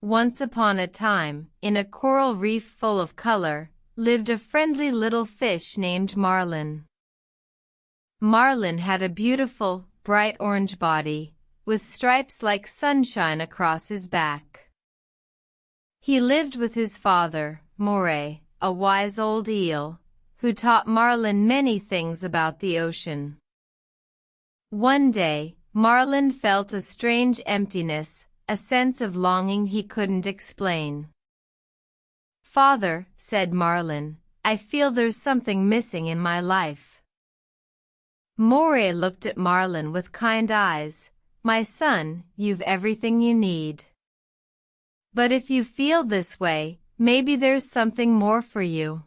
Once upon a time, in a coral reef full of color, lived a friendly little fish named Marlin. Marlin had a beautiful, bright orange body, with stripes like sunshine across his back. He lived with his father, Moray, a wise old eel, who taught Marlin many things about the ocean. One day, Marlin felt a strange emptiness, a sense of longing he couldn't explain. "Father," said Marlin, "I feel there's something missing in my life." Moray looked at Marlin with kind eyes. "My son, you've everything you need. But if you feel this way, maybe there's something more for you."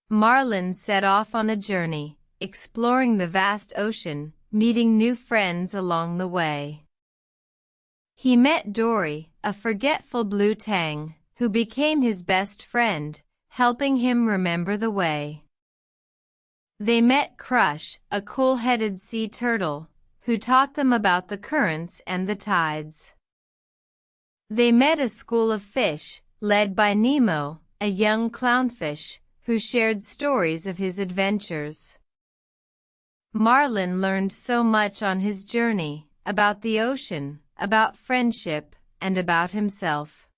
Marlin set off on a journey, exploring the vast ocean, meeting new friends along the way. He met Dory, a forgetful blue tang, who became his best friend, helping him remember the way. They met Crush, a cool-headed sea turtle, who taught them about the currents and the tides. They met a school of fish, led by Nemo, a young clownfish, who shared stories of his adventures. Marlin learned so much on his journey, about the ocean, about friendship, and about himself.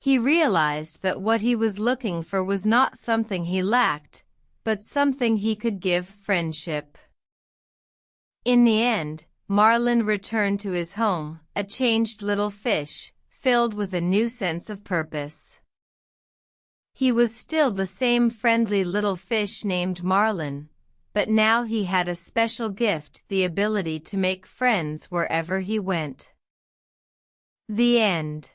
He realized that what he was looking for was not something he lacked, but something he could give: friendship. In the end, Marlin returned to his home, a changed little fish, filled with a new sense of purpose. He was still the same friendly little fish named Marlin, but now he had a special gift: the ability to make friends wherever he went. The end.